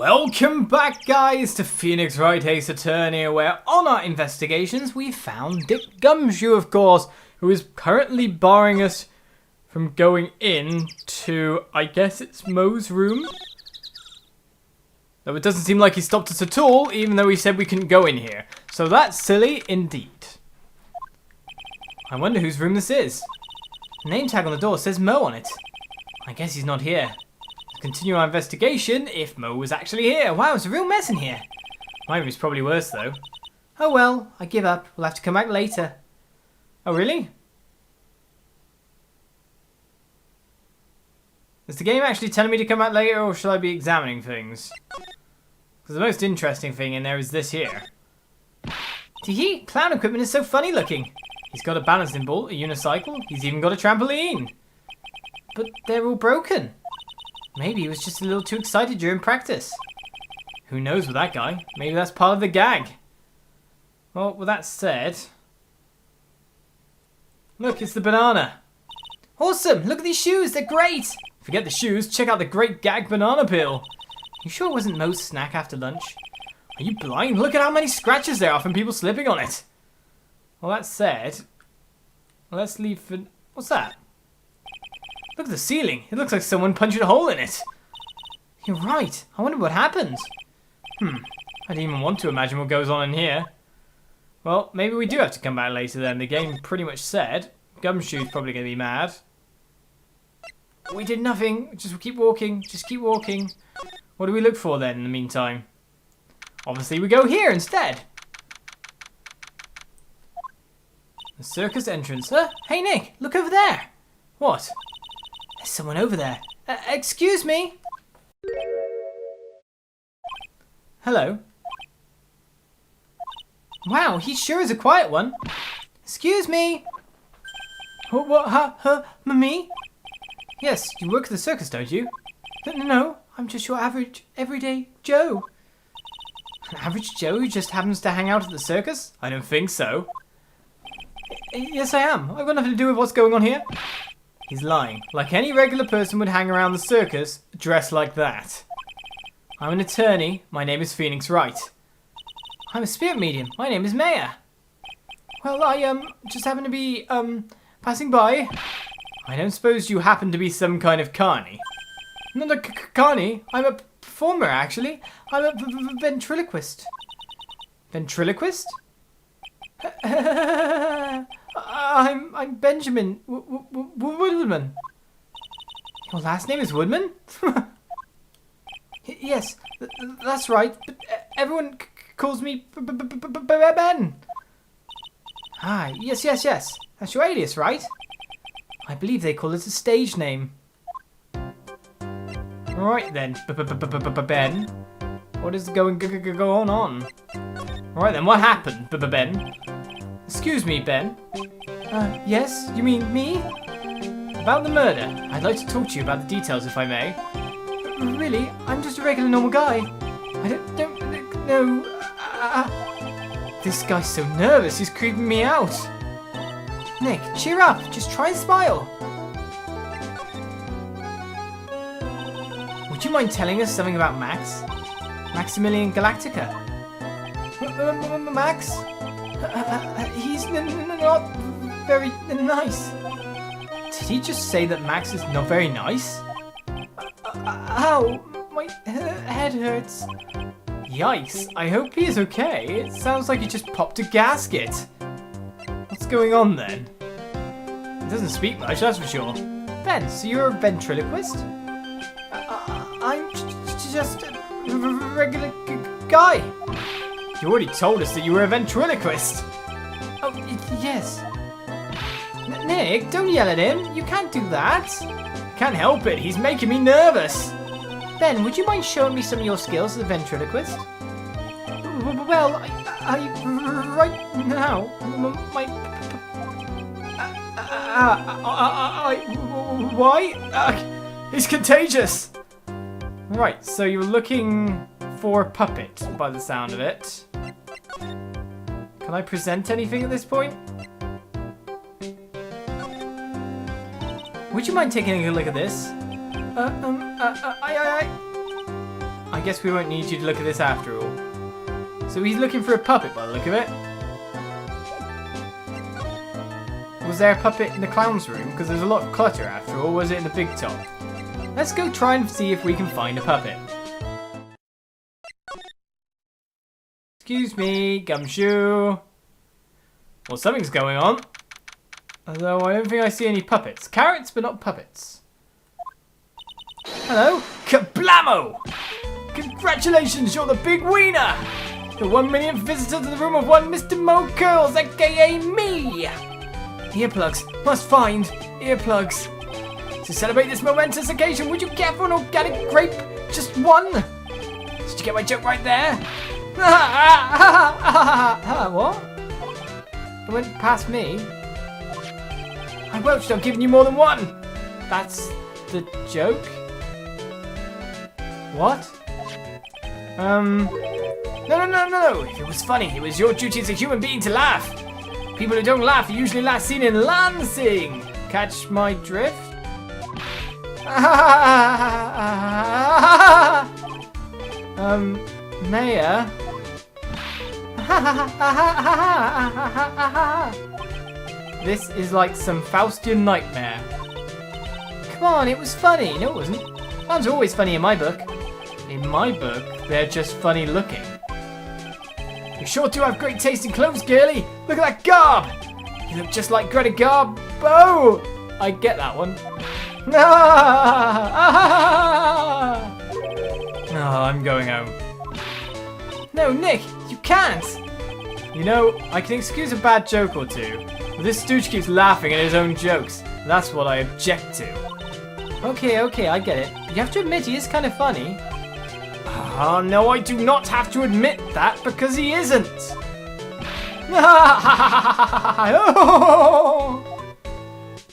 Welcome back, guys, to Phoenix Wright Ace Attorney, where on our investigations we found Dick Gumshoe, of course, who is currently barring us from going in to, I guess it's Mo's room. Though it doesn't seem like he stopped us at all, even though he said we couldn't go in here. So that's silly indeed. I wonder whose room this is. The name tag on the door says Mo on it. I guess he's not here. Continue our investigation if Mo was actually here. Wow, it's a real mess in here. My room's probably worse though. Oh well, I give up. We'll have to come back later. Oh really? Is the game actually telling me to come back later, or should I be examining things? Because the most interesting thing in there is this here. Tee-hee, clown equipment is so funny looking. He's got a balancing ball, a unicycle, he's even got a trampoline. But they're all broken. Maybe he was just a little too excited during practice. Who knows with that guy? Maybe that's part of the gag. Well, with that said... Look, it's the banana. Awesome! Look at these shoes, they're great! Forget the shoes, check out the great gag banana peel. You sure it wasn't Mo's snack after lunch? Are you blind? Look at how many scratches there are from people slipping on it. Well, that said... Let's leave for... What's that? Look at the ceiling. It looks like someone punched a hole in it. You're right. I wonder what happened. I didn't even want to imagine what goes on in here. Well, maybe we do have to come back later then. The game pretty much said. Gumshoe's probably going to be mad. We did nothing. Just keep walking. Just keep walking. What do we look for then in the meantime? Obviously we go here instead. The circus entrance. Hey Nick, look over there. What? There's someone over there. Excuse me? Hello? Wow, he sure is a quiet one. Excuse me? What? Me? Yes, you work at the circus, don't you? No, I'm just your average, everyday Joe. An average Joe who just happens to hang out at the circus? I don't think so. Yes, I am. I've got nothing to do with what's going on here. He's lying. Like any regular person would hang around the circus, dressed like that. I'm an attorney. My name is Phoenix Wright. I'm a spirit medium. My name is Maya. Well, I, just happen to be, passing by. I don't suppose you happen to be some kind of carny? Not a carny. I'm a performer, actually. I'm a ventriloquist. Ventriloquist? I'm Benjamin Woodman. Your last name is Woodman? Yes, that's right. But everyone calls me Ben. Ah, yes. That's your alias, right? I believe they call it a stage name. Right then, Ben. What is going on? Right then, what happened, Ben? Excuse me, Ben. Yes? You mean me? About the murder. I'd like to talk to you about the details, if I may. Really? I'm just a regular normal guy. I don't know. This guy's so nervous, he's creeping me out. Nick, cheer up. Just try and smile. Would you mind telling us something about Max? Maximilian Galactica. Max? He's not very nice. Did he just say that Max is not very nice? Ow, my head hurts. Yikes, I hope he is okay. It sounds like he just popped a gasket. What's going on then? He doesn't speak much, that's for sure. Ben, so you're a ventriloquist? I'm just a regular guy. You already told us that you were a ventriloquist. Oh, yes. Nick, don't yell at him. You can't do that. Can't help it. He's making me nervous. Ben, would you mind showing me some of your skills as a ventriloquist? Well, I right now, why? He's contagious. Right, so you're looking for a puppet, by the sound of it. Can I present anything at this point? Would you mind taking a look at this? I guess we won't need you to look at this after all. So he's looking for a puppet by the look of it. Was there a puppet in the clown's room? Because there's a lot of clutter after all. Was it in the big top? Let's go try and see if we can find a puppet. Excuse me, Gumshoe. Well, something's going on. Although I don't think I see any puppets. Carrots, but not puppets. Hello? Kablamo! Congratulations, you're the big wiener! The 1 millionth visitor to the room of one Mr. Mo Curls, aka me! Earplugs. Must find earplugs. To celebrate this momentous occasion, would you care for an organic grape? Just one? Did you get my joke right there? What? It went past me. I won't stop giving you more than one. That's the joke? What? No. If it was funny, it was your duty as a human being to laugh. People who don't laugh are usually last seen in Lansing. Catch my drift? Mayor? This is like some Faustian nightmare. Come on, it was funny. No, it wasn't. Clowns are always funny in my book. In my book, they're just funny looking. You sure do have great taste in clothes, girlie. Look at that garb. You look just like Greta Garbo. I get that one. Oh, I'm going home. No, Nick, you can't. You know, I can excuse a bad joke or two, but this stooge keeps laughing at his own jokes. That's what I object to. Okay, I get it. You have to admit he is kind of funny. Oh, no, I do not have to admit that because he isn't.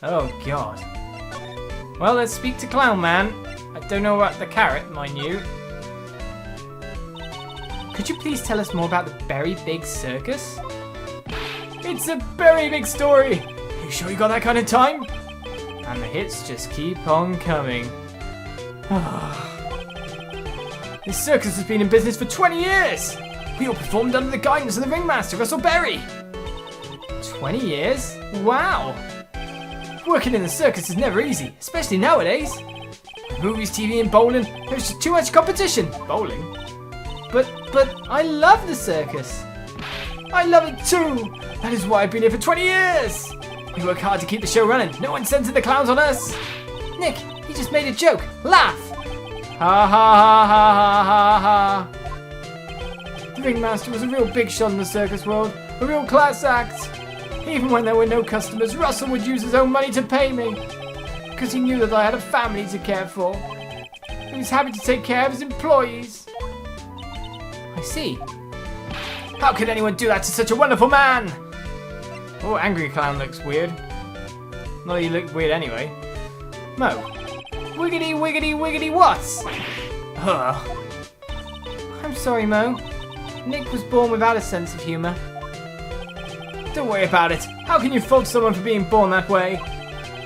Oh, God. Well, let's speak to Clown Man. I don't know about the carrot, mind you. Could you please tell us more about the very big circus? It's a very big story. You sure you got that kind of time? And the hits just keep on coming. This circus has been in business for 20 years. We all performed under the guidance of the ringmaster, Russell Berry. 20 years? Wow. Working in the circus is never easy, especially nowadays. Movies, TV, and bowling, there's just too much competition. Bowling? But I love the circus. I love it too. That is why I've been here for 20 years. We work hard to keep the show running. No one sends in the clowns on us. Nick, you just made a joke. Laugh. Ha ha ha ha ha ha. The ringmaster was a real big shot in the circus world. A real class act. Even when there were no customers, Russell would use his own money to pay me. Because he knew that I had a family to care for. He was happy to take care of his employees. I see. How could anyone do that to such a wonderful man? Oh, Angry Clown looks weird. Not that he looked weird anyway. Mo. Wiggity, wiggity, wiggity, what? Ugh. I'm sorry, Mo. Nick was born without a sense of humour. Don't worry about it. How can you fault someone for being born that way?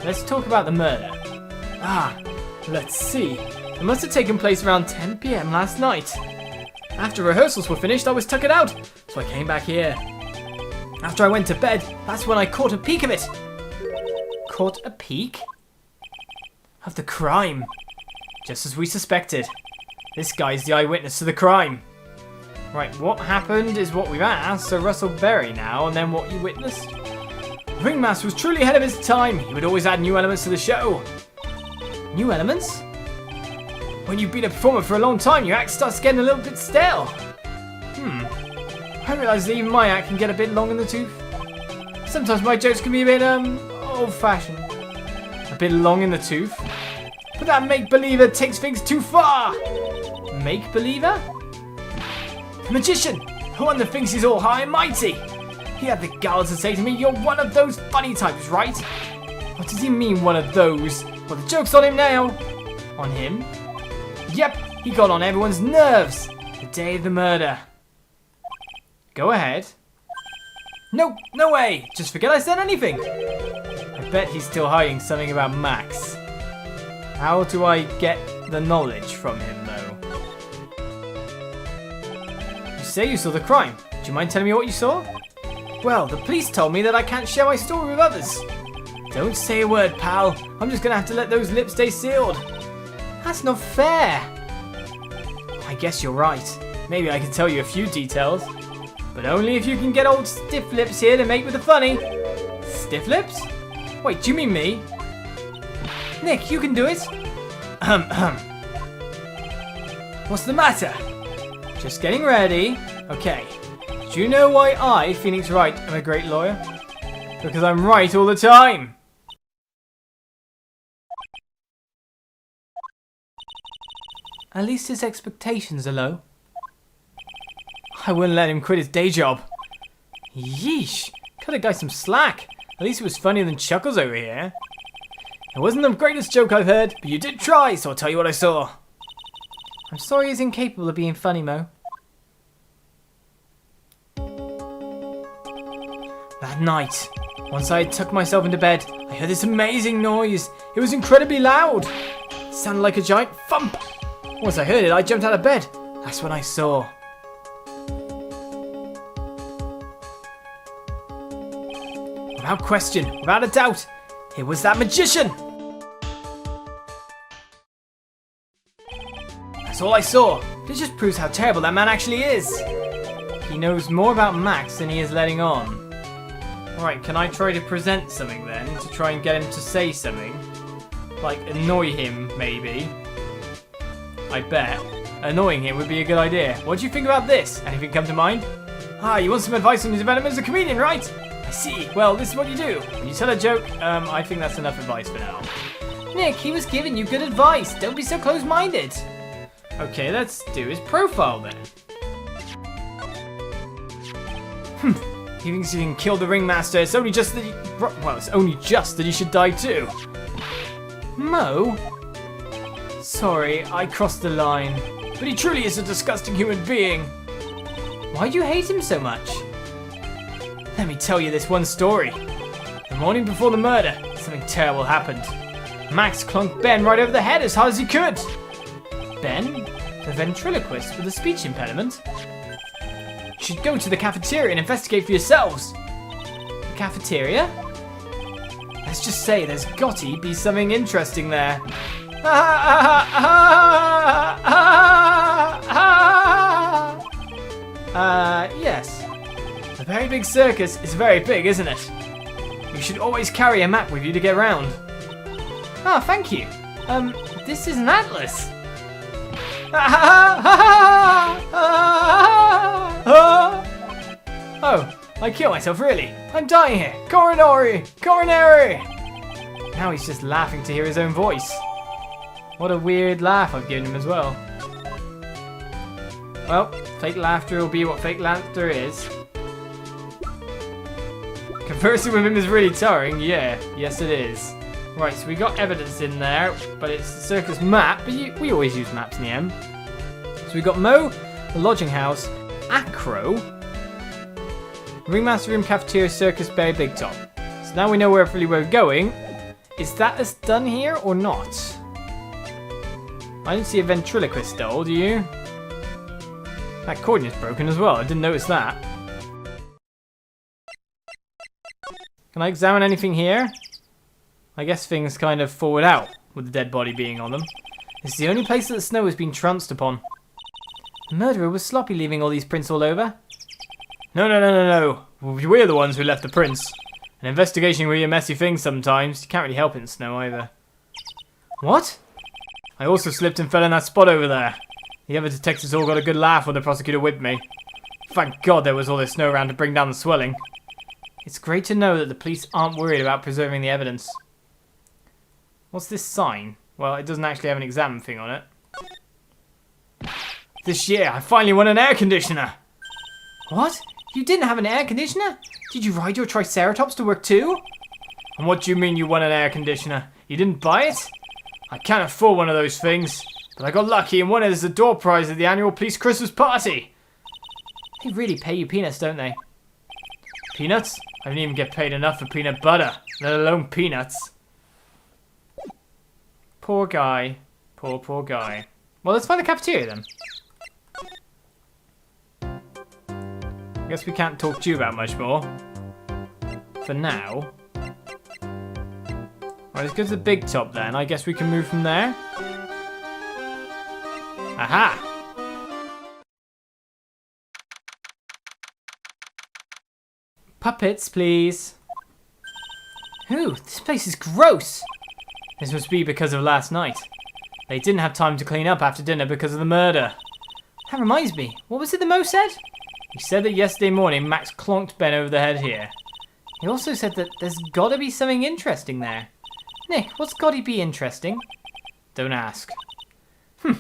Let's talk about the murder. Let's see. It must have taken place around 10 PM last night. After rehearsals were finished, I was tuckered out, so I came back here. After I went to bed, that's when I caught a peek of it. Caught a peek? Of the crime. Just as we suspected. This guy's the eyewitness to the crime. Right, what happened is what we've asked, so Russell Berry now, and then what you witnessed. The ringmaster was truly ahead of his time. He would always add new elements to the show. New elements? When you've been a performer for a long time, your act starts getting a little bit stale. I realise that even my act can get a bit long in the tooth. Sometimes my jokes can be a bit, old-fashioned. A bit long in the tooth. But that make-believer takes things too far. Make-believer? The magician, the one that thinks he's all high and mighty. He had the gall to say to me, "You're one of those funny types, right?" What does he mean, one of those? Well, the joke's on him now. On him? Yep, he got on everyone's nerves. The day of the murder. Go ahead. Nope, no way. Just forget I said anything. I bet he's still hiding something about Max. How do I get the knowledge from him, though? say you saw the crime. Do you mind telling me what you saw? Well, the police told me that I can't share my story with others. Don't say a word, pal. I'm just gonna have to let those lips stay sealed. That's not fair. I guess you're right. Maybe I can tell you a few details. But only if you can get old Stiff Lips here to make with the funny. Stiff Lips? Wait, do you mean me? Nick, you can do it. What's the matter? Just getting ready. Okay. Do you know why I, Phoenix Wright, am a great lawyer? Because I'm right all the time. At least his expectations are low. I wouldn't let him quit his day job. Yeesh. Cut a guy some slack. At least it was funnier than Chuckles over here. It wasn't the greatest joke I've heard, but you did try, so I'll tell you what I saw. I'm sorry he's incapable of being funny, Mo. That night, once I had tucked myself into bed, I heard this amazing noise. It was incredibly loud. It sounded like a giant thump. Once I heard it, I jumped out of bed. That's when I saw. Without question, without a doubt, it was that magician. That's all I saw. But it just proves how terrible that man actually is. He knows more about Max than he is letting on. Alright, can I try to present something then? To try and get him to say something? Like, annoy him, maybe? I bet. Annoying him would be a good idea. What do you think about this? Anything come to mind? Ah, you want some advice on your development as a comedian, right? I see. Well, this is what you do. When you tell a joke, I think that's enough advice for now. Nick, he was giving you good advice. Don't be so close-minded. Okay, let's do his profile then. He thinks he can kill the ringmaster. It's only just that he... Well, it's only just that he should die too. Mo? Sorry, I crossed the line. But he truly is a disgusting human being. Why do you hate him so much? Let me tell you this one story. The morning before the murder, something terrible happened. Max clunked Ben right over the head as hard as he could. Ben? The ventriloquist with a speech impediment? You should go to the cafeteria and investigate for yourselves. The cafeteria? Let's just say there's gotta be something interesting there. Yes. The very big circus is very big, isn't it? You should always carry a map with you to get around. Ah, thank you. This is an atlas. Oh, I killed myself, really. I'm dying here. Coronary! Coronary! Now he's just laughing to hear his own voice. What a weird laugh I've given him as well. Well, fake laughter will be what fake laughter is. Conversing with him is really tiring, yeah. Yes, it is. Right, so we got evidence in there, but it's the circus map, but we always use maps in the end. So we got Mo, the lodging house, Acro, Ringmaster Room, Cafeteria, Circus, Bay, Big Top. So now we know where we're going. Is that us done here or not? I didn't see a ventriloquist doll, do you? That coordinate's broken as well, I didn't notice that. Can I examine anything here? I guess things kind of forward out, with the dead body being on them. It's the only place that the snow has been trounced upon. The murderer was sloppy leaving all these prints all over. No. We're the ones who left the prints. An investigation will be a messy thing sometimes. You can't really help it in snow either. What? I also slipped and fell in that spot over there. The other detectives all got a good laugh when the prosecutor whipped me. Thank God there was all this snow around to bring down the swelling. It's great to know that the police aren't worried about preserving the evidence. What's this sign? Well, it doesn't actually have an exam thing on it. This year, I finally won an air conditioner! What? You didn't have an air conditioner? Did you ride your Triceratops to work too? And what do you mean you won an air conditioner? You didn't buy it? I can't afford one of those things, but I got lucky and won it as the door prize at the annual police Christmas party. They really pay you peanuts, don't they? Peanuts? I don't even get paid enough for peanut butter, let alone peanuts. Poor guy. Poor guy. Well, let's find the cafeteria then. I guess we can't talk to you about much more. For now. Right, let's go to the big top then. I guess we can move from there. Aha! Puppets, please. Ooh, this place is gross. This must be because of last night. They didn't have time to clean up after dinner because of the murder. That reminds me, what was it the Mo said? He said that yesterday morning Max clonked Ben over the head here. He also said that there's gotta be something interesting there. Nick, what's gotta be interesting? Don't ask. If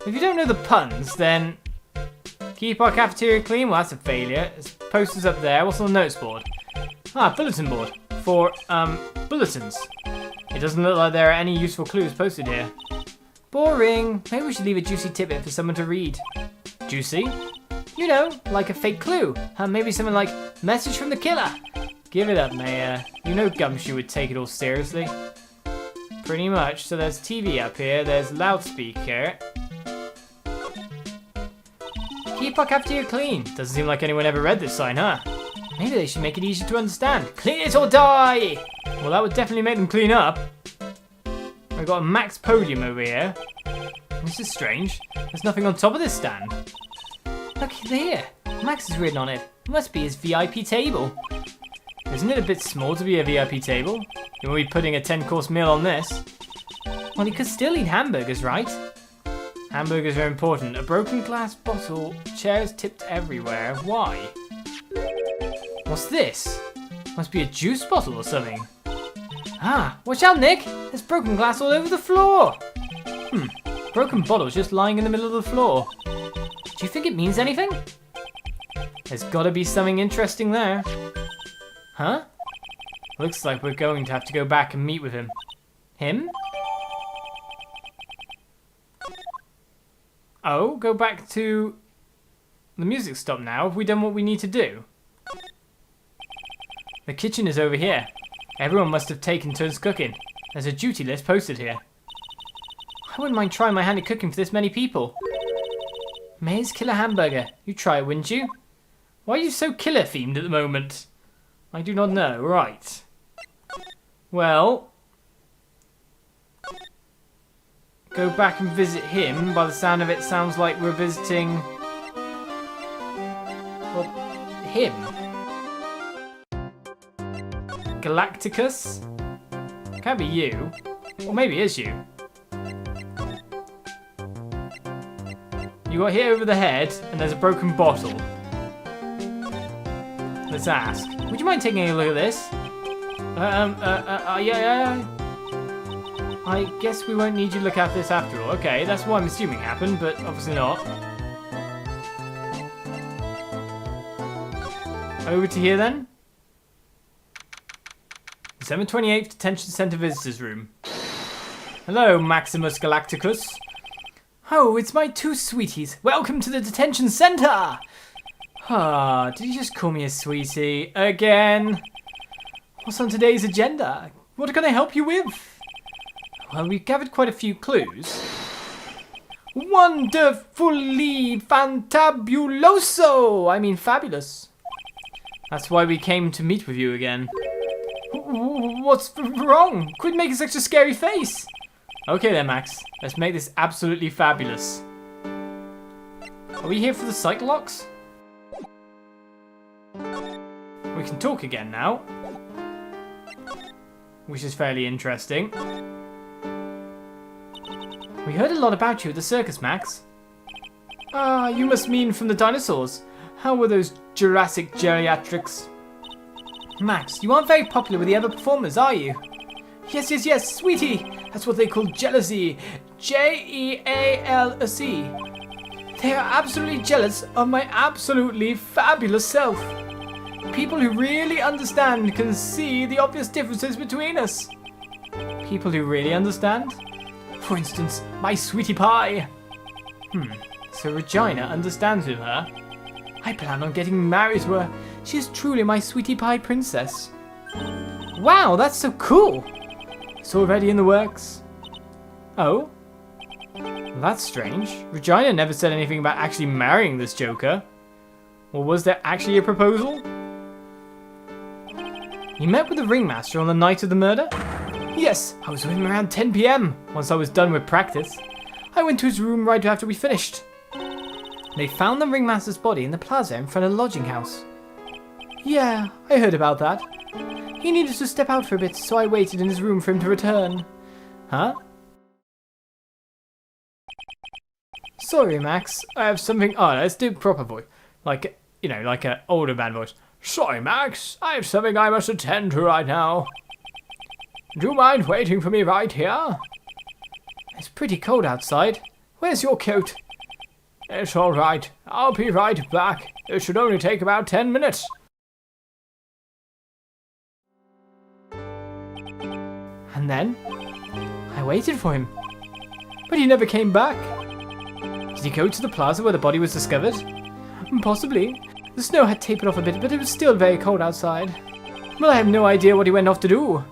you don't know the puns, then... Keep our cafeteria clean? Well, that's a failure. There's posters up there. What's on the notes board? Ah, bulletin board. For, bulletins. It doesn't look like there are any useful clues posted here. Boring. Maybe we should leave a juicy tidbit for someone to read. Juicy? You know, like a fake clue. Maybe something like, message from the killer. Give it up, Mayor. You know Gumshoe would take it all seriously. Pretty much. So there's TV up here. There's loudspeaker. Keep our cafeteria clean. Doesn't seem like anyone ever read this sign, huh? Maybe they should make it easier to understand. Clean it or die! Well, that would definitely make them clean up. We've got a Max podium over here. This is strange. There's nothing on top of this stand. Look here. Max is written on it. It must be his VIP table. Isn't it a bit small to be a VIP table? You won't be putting a 10-course meal on this. Well, he could still eat hamburgers, right? Hamburgers are important. A broken glass bottle, chairs tipped everywhere. Why? What's this? Must be a juice bottle or something. Ah, watch out, Nick! There's broken glass all over the floor! Broken bottles just lying in the middle of the floor. Do you think it means anything? There's gotta be something interesting there. Huh? Looks like we're going to have to go back and meet with him. Him? Oh, go back to... The music stopped now. Have we done what we need to do? The kitchen is over here. Everyone must have taken turns cooking. There's a duty list posted here. I wouldn't mind trying my hand at cooking for this many people. Mayor's Killer Hamburger. You'd try it, wouldn't you? Why are you so killer themed at the moment? I do not know. Right. Well... Go back and visit him. By the sound of it, sounds like we're visiting... Well, him. Galacticus? Can't be you. Or maybe it is you. You got hit over the head, and there's a broken bottle. Let's ask. Would you mind taking a look at this? Yeah. I guess we won't need you to look after this after all. Okay, that's what I'm assuming happened, but obviously not. Over to here then. December 28th, Detention Center Visitors Room. Hello, Maximus Galacticus. Oh, it's my two sweeties. Welcome to the Detention Center! Ah, did you just call me a sweetie? Again? What's on today's agenda? What can I help you with? Well, we've gathered quite a few clues. Wonderfully fantabuloso! I mean fabulous. That's why we came to meet with you again. What's wrong? Quit making such a scary face. Okay then, Max. Let's make this absolutely fabulous. Are we here for the Cyclops? We can talk again now. Which is fairly interesting. We heard a lot about you at the circus, Max. Ah, you must mean from the dinosaurs. How were those Jurassic geriatrics? Max, you aren't very popular with the other performers, are you? Yes, sweetie. That's what they call jealousy. Jealousy. They are absolutely jealous of my absolutely fabulous self. People who really understand can see the obvious differences between us. People who really understand? For instance, my sweetie pie. So Regina understands with her. I plan on getting married to her. She is truly my sweetie pie princess. Wow, that's so cool. It's already in the works. Oh? That's strange. Regina never said anything about actually marrying this Joker. Or was there actually a proposal? You met with the ringmaster on the night of the murder? Yes, I was with him around 10 p.m. once I was done with practice. I went to his room right after we finished. They found the ringmaster's body in the plaza in front of the lodging house. Yeah, I heard about that. He needed to step out for a bit, so I waited in his room for him to return. Huh? Sorry, Max. I have something... Oh, let's do proper voice. Like, you know, like an older man voice. Sorry, Max. I have something I must attend to right now. Do you mind waiting for me right here? It's pretty cold outside. Where's your coat? It's all right. I'll be right back. It should only take about 10 minutes. And then, I waited for him. But he never came back. Did he go to the plaza where the body was discovered? Possibly. The snow had tapered off a bit, but it was still very cold outside. Well, I have no idea what he went off to do.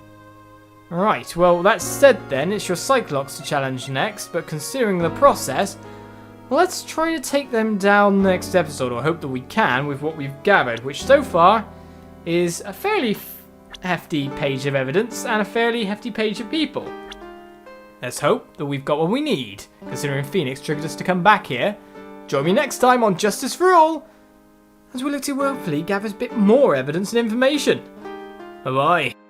Right, well, that said then, it's your Cyclops to challenge next, but considering the process, let's try to take them down next episode, or hope that we can with what we've gathered, which so far is a fairly hefty page of evidence and a fairly hefty page of people. Let's hope that we've got what we need, considering Phoenix triggered us to come back here. Join me next time on Justice for All, as we look to hopefully gather a bit more evidence and information. Bye-bye.